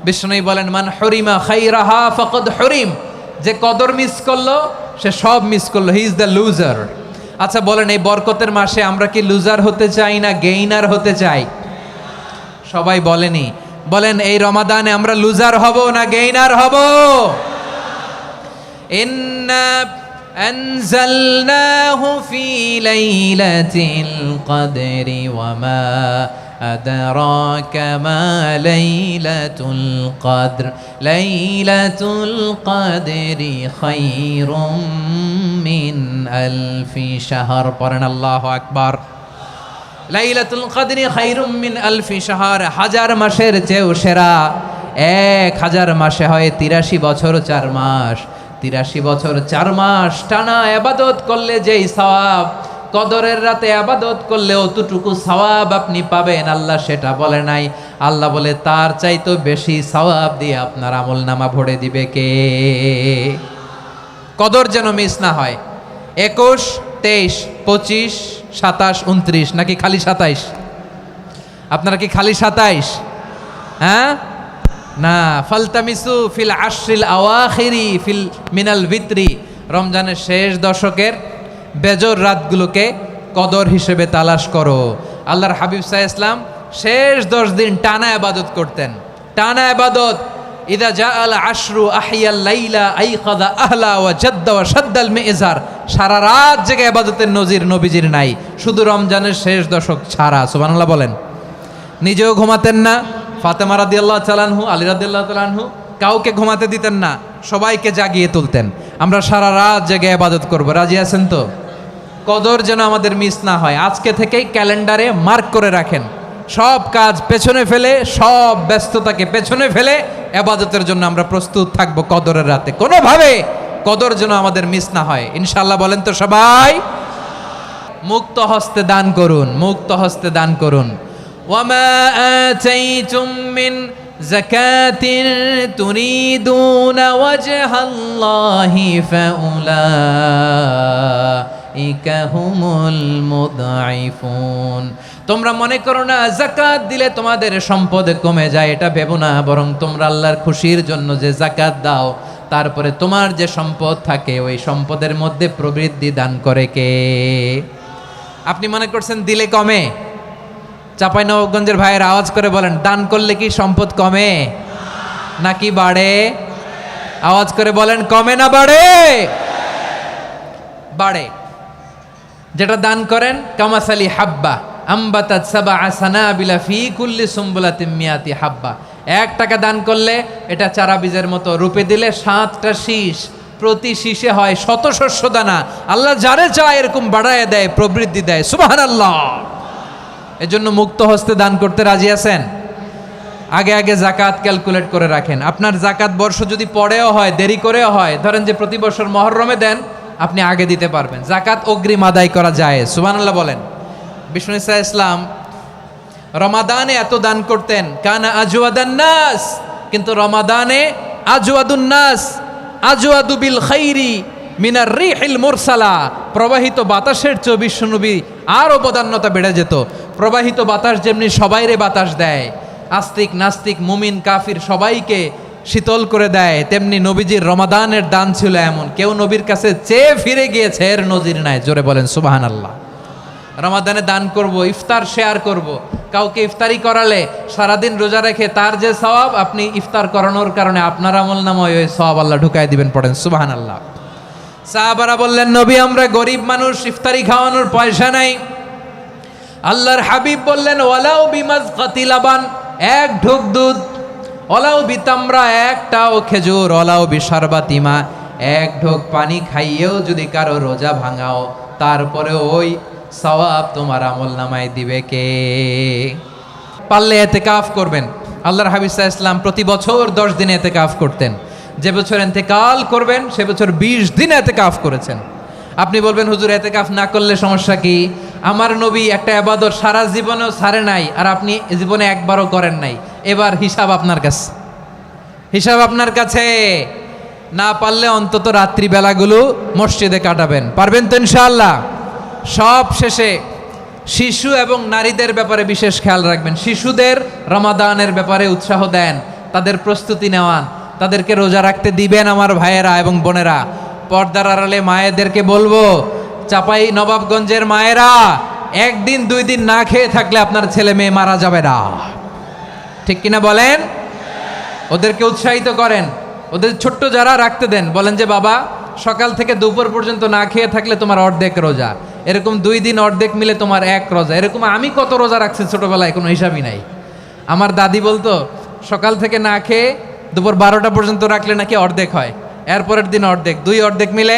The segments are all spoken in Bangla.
বিষ্ণু বলেন মান হরিমা খাইরাহা ফাকাদ হরিম, যে কদর মিস করলো সে সব মিস করলো, হি ইজ দ্য লুজার। আচ্ছা বলেন, এই বরকতের মাসে আমরা কি লুজার হতে চাই না গেইনার হতে চাই? সবাই বলেনি, বলেন এই রমাদানে আমরা লুজার হব না গেইনার হব? ইন্না আনজালনাহু ফি লাইলাতিল কদরি ওয়া মা আদরাকা মা লাইলাতুল কদর লাইলাতুল কদরি খায়রুম মিন আলফি শাহর। পড়েন আল্লাহু আকবার। লাইলাতুল কদরি খায়রুম মিন আলফি শাহর, হাজার মাসের চেয়েও সেরা। 1000 মাসে হয় 83 বছর 4 মাস। 83 বছর 4 মাস টানা ইবাদত করলে যেই সওয়াব, কদরের রাতে ইবাদত করলে অতটুকু সওয়াব আপনি পাবেন, আল্লাহ সেটা বলে নাই। আল্লাহ বলে তার চাইতে বেশি সওয়াব দিয়ে আপনার আমলনামা ভরে দিবে কে? কদর যেন মিস না হয়। 21, 23, 25, 27, 29 নাকি খালি 27? আপনারা কি খালি 27? হ্যাঁ না, ফালতামিসু ফিল আশরিল আওয়াখিরি ফিল মিনাল ভিতরি, রমজানের শেষ দশকের বেজর রাতগুলোকে কদর হিসেবে তালাশ করো। আল্লাহর হাবিব সাল্লাল্লাহু আলাইহি ওয়াসাল্লাম শেষ 10 দিন টানা ইবাদত করতেন, টানা ইবাদত। ইদা জাআল আশরু আহিয়াল লাইলা আইকাদা আহলা ওয়া জাদ্দা ওয়া শাদ্দাল মিজার, সারা রাত জেগে ইবাদতের নজির নবীজির নাই, শুধু রমজানের শেষ দশক ছাড়া। সুবহানাল্লাহ বলেন। নিজেও ঘুমাতেন না, ফাতেমা রাদিয়াল্লাহু তাআলা আনহু, আলী রাদিয়াল্লাহু তাআলা আনহু কাউকে ঘুমাতে দিতেন না, সবাইকে জাগিয়ে তুলতেন। আমরা সারা রাত জেগে ইবাদত করব, রাজি আছেন তো? কদর যেন আমাদের মিস না হয়। আজকে থেকেই ক্যালেন্ডারে মার্ক করে রাখেন, সব কাজ পেছনে ফেলে, সব ব্যস্ততাকে পেছনে ফেলে ইবাদতের জন্য আমরা প্রস্তুত থাকবো কদরের রাতে। কোনোভাবে কদর যেন আমাদের মিস না হয়, ইনশাআল্লাহ বলেন তো সবাই? মুক্ত হস্তে দান করুন, মুক্ত হস্তে দান করুন। ওয়ামা আতাইতুম মিন যাকাতিন তুরিদুনা ওয়াজহাল্লাহি ফাউলাইকা হুমুল মুদঈফুন। তোমরা মনে করো না যাকাত দিলে তোমাদের সম্পদ কমে যায়, এটা ভেবো না, বরং তোমরা আল্লাহর খুশির জন্য যে যাকাত দাও, তারপরে তোমার যে সম্পদ থাকে ওই সম্পদের মধ্যে প্রবৃদ্ধি দান করে কে? আপনি মনে করছেন দিলে কমে? চাঁপাইনবাবগঞ্জের ভাইয়ের আওয়াজ করে বলেন, দান করলে কি সম্পদ কমে নাকি বাড়ে? আওয়াজ করে বলেন, কমে না বাড়ে? বাড়ে। যেটা দান করেন, কামাসালি হাব্বা আম্বাতাত সাবআ সানাবিলা ফি কুল্লি সুম্বুলাতিন মিয়াতি হাব্বা। 1 টাকা দান করলে এটা চারা বীজের মতো, রূপে দিলে 7টা শীষ, প্রতি শীষে হয় 100 শস্য দানা। আল্লাহ যারে চায় এরকম বাড়ায় দেয়, প্রবৃদ্ধি দেয়। সুবহানাল্লাহ। এজন্য মুক্ত হস্তে দান করতে রাজি আছেন? আগে আগে যাকাত ক্যালকুলেট করে রাখেন। আপনার যাকাত বর্ষ যদি পরেও হয়, দেরি করেও হয়, ধরেন যে প্রতি বছর মুহররমে দেন, আপনি আগে দিতে পারবেন। যাকাত অগ্রিম আদায় করা যায়। সুবহানাল্লাহ বলেন। বিষ্ণু ইসা ইসলাম রমাদানে এত দান করতেন, কানা আজওয়াদান নাস, কিন্তু রমাদানে আজওয়াদুন নাস আজওয়াদু বিল খাইরি মিনার রিহিল মুরসালা, প্রবাহিত বাতাসের চেয়ে বিশ্বনবী আরও বদান্যতা বেড়ে যেত। প্রবাহিত বাতাস যেমনি সবাইরে বাতাস দেয়, আস্তিক নাস্তিক মুমিন কাফির সবাইকে শীতল করে দেয়, তেমনি নবীজির রমাদানের দান ছিল এমন, কেউ নবীর কাছে চেয়ে ফিরে গিয়েছে এর নজির নাই। জোরে বলেন সুবহানাল্লাহ। রমাদানে দান করব, ইফতার শেয়ার করব। কাউকে ইফতারি করালে সারাদিন রোজা রেখে তার যে সওয়াব, আপনি ইফতার করানোর কারণে আপনার আমলনামায় ওই সওয়াব আল্লাহ ঢুকায় দিবেন। পড়েন সুবহানাল্লাহ। সাহাবারা বললেন, নবী আমরা গরিব মানুষ, ইফতারি খাওয়ানোর পয়সা নাই। আল্লাহর হাবিব বললেন, ওয়ালাউ বিমাজকাতি লাবান, 1 ঢোক দুধ, ওয়ালাউ বিতামরা, 1টাও খেজুর, ওয়ালাউ বিশারবাতিমা, 1 ঢোক পানি খাইয়েও যদি কারো রোজা ভাঙাও, তারপরে ওই সওয়াব তোমার আমলনামায় দিবে কে? পারলে ইতিকাফ করবেন। আল্লাহর হাবিব সাল্লাল্লাহু আলাইহি ওয়াসাল্লাম প্রতি বছর 10 দিন ইতিকাফ করতেন। যে বছর ইন্তেকাল করবেন সে বছর 20 দিন ইতিকাফ করেছেন। আপনি বলবেন, হুজুর ইতিকাফ না করলে সমস্যা কি? আমার নবী একটা ইবাদত সারা জীবনেও ছাড়ে নাই, আর আপনি জীবনে একবারও করেন নাই। এবার হিসাব আপনার কাছে, হিসাব আপনার কাছে। না পারলে অন্তত রাত্রিবেলাগুলো মসজিদে কাটাবেন। পারবেন তো ইনশাআল্লাহ? সব শেষে শিশু এবং নারীদের ব্যাপারে বিশেষ খেয়াল রাখবেন। শিশুদের রমাদানের ব্যাপারে উৎসাহ দেন, তাদের প্রস্তুতি নেওয়ান, তাদেরকে রোজা রাখতে দিবেন আমার ভাইয়েরা এবং বোনেরা। পর্দার আড়ালে মায়েদেরকে বলবো, চাপাই নবাবগঞ্জের মায়েরা, একদিন 2 দিন না খেয়ে থাকলে আপনার ছেলে মেয়ে মারা যাবে না, ঠিক কিনা বলেন? ওদেরকে উৎসাহিত করেন, ওদের ছোট্ট যারা রাখতে দেন, বলেন যে বাবা সকাল থেকে দুপুর পর্যন্ত না খেয়ে থাকলে তোমার অর্ধেক রোজা, এরকম 2 দিন অর্ধেক মিলে তোমার 1 রোজা। এরকম আমি কত রোজা রাখছি ছোটবেলায় কোনো হিসাবই নাই। আমার দাদি বলতো সকাল থেকে না খেয়ে দুপুর 12টা পর্যন্ত রাখলে নাকি অর্ধেক হয়, এরপরের দিন অর্ধেক, 2 অর্ধেক মিলে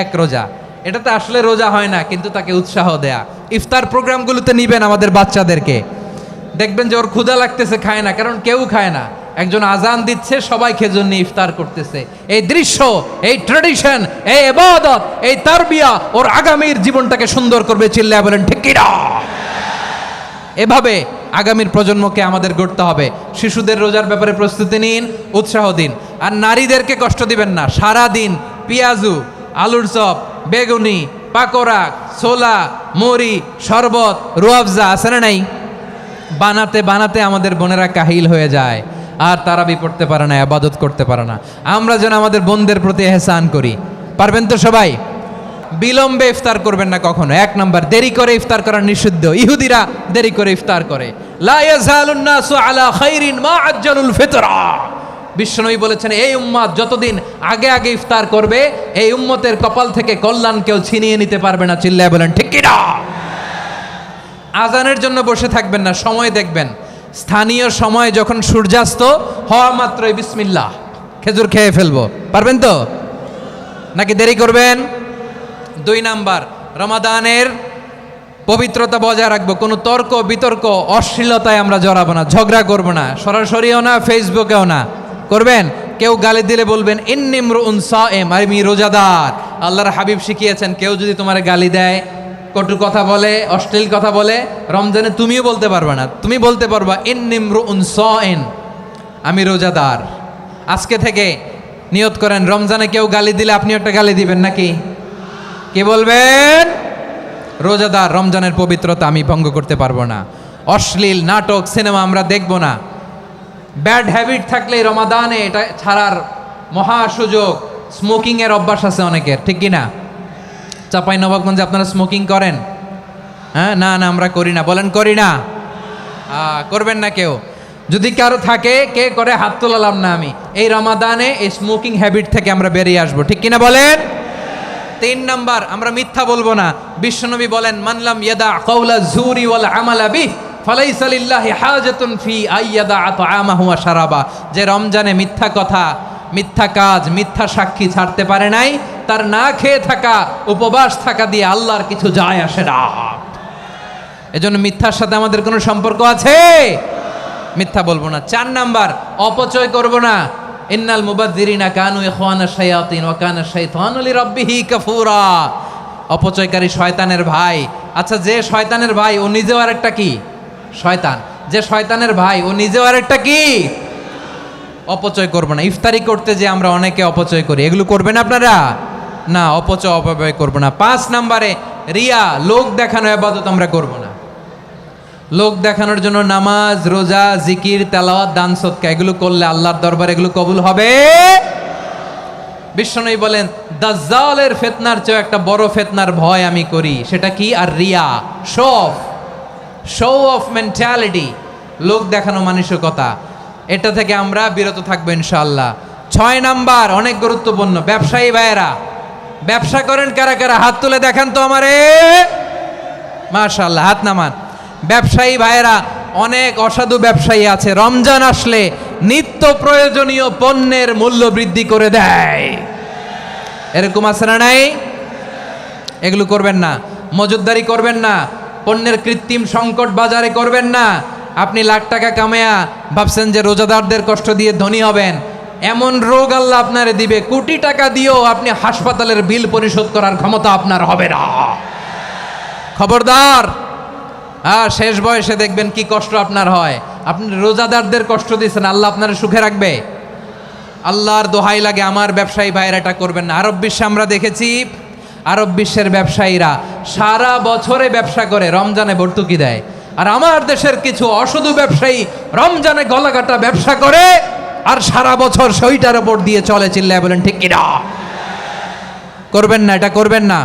1 রোজা। এটা তো আসলে রোজা হয় না, কিন্তু তাকে উৎসাহ দেয়া। ইফতার প্রোগ্রামগুলোতে নিবেন আমাদের বাচ্চাদেরকে, দেখবেন যে ওর ক্ষুধা লাগতেছে, খায় না, কারণ কেউ খায় না, একজন আজান দিচ্ছে, সবাই খেজুর নিয়ে ইফতার করতেছে। এই দৃশ্য, এই ট্রেডিশন, এই ইবাদত, এই তারবিয়া ওর আগামীর জীবনটাকে সুন্দর করবে। চিল্লায়া বলেন ঠিক কি না? এভাবে আগামীর প্রজন্মকে আমাদের গড়তে হবে। শিশুদের রোজার ব্যাপারে প্রস্তুতি নিন, উৎসাহ দিন। আর নারীদেরকে কষ্ট দিবেন না। সারা দিন পেঁয়াজু, আলুর চপ, বেগুনি, পাকোড়া, ছোলা, মুড়ি, শরবত, রুয়াবজা আছে না নাই, বানাতে বানাতে আমাদের বোনেরা কাহিল হয়ে যায়, আর তারাবি পড়তে পারে না, ইবাদত করতে পারে না। আমরা যেন আমাদের বোনদের প্রতি ইহসান করি। পারবেন তো সবাই? বিলম্বে ইফতার করবেন না কখনো। 1 নাম্বার, দেরি করে ইফতার করা নিষিদ্ধ। ইহুদিরা দেরি করে ইফতার করে। লা ইয়াজালুন নাসু আলা খাইরিন মা আজ্জালুল ফিতরা। বিশ্বনবী বলেছেন, এই উম্মত যতদিন আগে আগে ইফতার করবে, এই উম্মতের কপাল থেকে কল্যাণ কেউ ছিনিয়ে নিতে পারবে না। চিল্লায় বলেন ঠিক কি না? আজানের জন্য বসে থাকবেন না, সময় দেখবেন। স্থানীয় সময় যখন সূর্যাস্ত হওয়া মাত্রই বিসমিল্লাহ, খেজুর খেয়ে ফেলবো। পারবেন তো নাকি দেরি করবেন? 2 নাম্বার, রমাদানের পবিত্রতা বজায় রাখবো। কোনো তর্ক বিতর্ক অশ্লীলতায় আমরা জড়াবো না, ঝগড়া করবো না, সরাসরিও না, ফেসবুকেও না। করবেন? কেউ গালি দিলে বলবেন ইন্নিমরুউন সায়েম, আমি রোজাদার। আল্লাহর হাবিব শিখিয়েছেন, কেউ যদি তোমার গালি দেয়, কটু কথা বলে, অশ্লীল কথা বলে, রমজানে তুমিও বলতে পারবে না। তুমি বলতে পারবা ইন্নিমরুউন সায়েম, আমি রোজাদার। আজকে থেকে নিয়ত করেন, রমজানে কেউ গালি দিলে আপনি একটা গালি দিবেন নাকি? কে বলবেন? রোজাদার, রমজানের পবিত্রতা আমি ভঙ্গ করতে পারবো না। অশ্লীল নাটক, সিনেমা আমরা দেখব না। ব্যাড হ্যাবিট থাকলে রমাদানে এটা ছাড়ার মহা সুযোগ। স্মোকিং এর অভ্যাস আছে অনেকের, ঠিক কি না? চাপাই নবাবগঞ্জে আপনারা স্মোকিং করেন? হ্যাঁ, না না আমরা করি না। বলেন করি না? করবেন না কেউ। যদি কারো থাকে, কে করে হাত তোলালাম না আমি। এই রমাদানে এই স্মোকিং হ্যাবিট থেকে আমরা বেরিয়ে আসবো, ঠিক কিনা বলেন? 3 নাম্বার, আমরা মিথ্যা বলবো না। বিশ্বনবী বলেন, মানলাম ইয়াদা কাওলা যুরি ওয়াল আমালা বিহি ফালাইসা লিল্লাহি হাজাতুন ফি আইয়াদা তাআমাহু ওয়া শারাবা। যে রমজানে মিথ্যা কথা, মিথ্যা কাজ, মিথ্যা সাক্ষী ছাড়তে পারে নাই, তার না খেয়ে থাকা, উপবাস থাকা দিয়ে আল্লাহর কিছু যায় আসে না। এজন্য মিথ্যার সাথে আমাদের কোনো সম্পর্ক আছে? মিথ্যা বলবো না। 4 নাম্বার, অপচয় করব না। ইন্নাল মুবাযযিরিনা কানু ইখওয়ানাশ শায়াতিন ওয়া কানা শাইতানু লিরাব্বিহি কাফুরা। অপচয়কারী শয়তানের ভাই। আচ্ছা, যে শয়তানের ভাই ও নিজেও আরেকটা কি? শয়তান। যে শয়তানের ভাই ও নিজেও আরেকটা কি? অপচয় করব না। ইফতারি করতে যে আমরা অনেকে অপচয় করি, এগুলো করবেন আপনারা? না, অপচয় অপব্যয় করব না। 5 নাম্বারে, রিয়া, লোক দেখানো ইবাদত আমরা করব না। লোক দেখানোর জন্য নামাজ, রোজা, জিকির, তেলাওয়াত, দান, সদকা এগুলো করলে আল্লাহর দরবারে এগুলো কবুল হবে। বিশ্বনবী বলেন, দাজ্জালের ফিতনার চেয়ে একটা বড় ফিতনার ভয় আমি করি, সেটা কি? আর রিয়া, শো অফ মেন্টালিটি, লোক দেখানো মানসিকতা। এটা থেকে আমরা বিরত থাকবো ইনশাআল্লাহ। 6 নাম্বার, অনেক গুরুত্বপূর্ণ। ব্যবসায়ী ভাইয়েরা, ব্যবসা করেন কারা কারা? হাত তুলে দেখান তো আমারে। মাশাআল্লাহ, হাত নামান। ব্যবসায়ী ভাইয়েরা, অনেক অসাধু ব্যবসায়ী আছে, রমজান আসলে নিত্য প্রয়োজনীয় পণ্যের মূল্য বৃদ্ধি করে দেয়। এরকম আছে না নাই? এগুলো করবেন না। মজুদদারি করবেন না। পণ্যের কৃত্রিম সংকট বাজারে করবেন না। আপনি লাখ টাকা কামায়া ভাবছেন যে রোজাদারদের কষ্ট দিয়ে ধনী হবেন, এমন রোগ আল্লাহ আপনারে দিবে, কোটি টাকা দিয়েও আপনি হাসপাতালের বিল পরিশোধ করার ক্ষমতা আপনার হবে না। খবরদার। শেষ বয়সে দেখবেন কি কষ্ট আপনার হয়। আপনি রোজাদারদের কষ্ট দিচ্ছেন, আল্লাহ আপনার সুখে রাখবে? আল্লাহর দোহাই লাগে, আমার ব্যবসায়ী ভাইয়েরা এটা করবেন না। আরব বিশ্বে আমরা দেখেছি, আরব বিশ্বের ব্যবসায়ীরা সারা বছরে ব্যবসা করে, রমজানে ভর্তুকি দেয়। আর আমার দেশের কিছু অসাধু ব্যবসায়ী রমজানে গলাকাটা ব্যবসা করে আর সারা বছর সেইটার উপর দিয়ে চলে, চিল্লায় বলেন ঠিক কিনা? করবেন না, এটা করবেন না।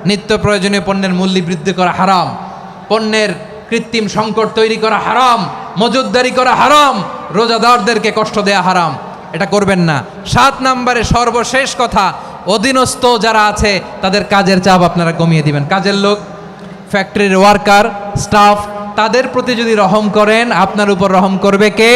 নিত্য প্রয়োজনীয় পণ্যের মূল্য বৃদ্ধি করা হারাম, পণ্যের কৃত্রিম সংকট তৈরি করা হারাম, মজুতদারি করা হারাম, রোজাদারদেরকে কষ্ট দেয়া হারাম, এটা করবেন না। 7 নম্বরে সর্বশেষ কথা, অধীনস্থ যারা আছে তাদের কাজের চাপ আপনারা কমিয়ে দিবেন। কাজের লোক, ফ্যাক্টরির ওয়ার্কার, স্টাফ, তাদের প্রতি যদি রহম করেন, আপনার উপর রহম করবে কে?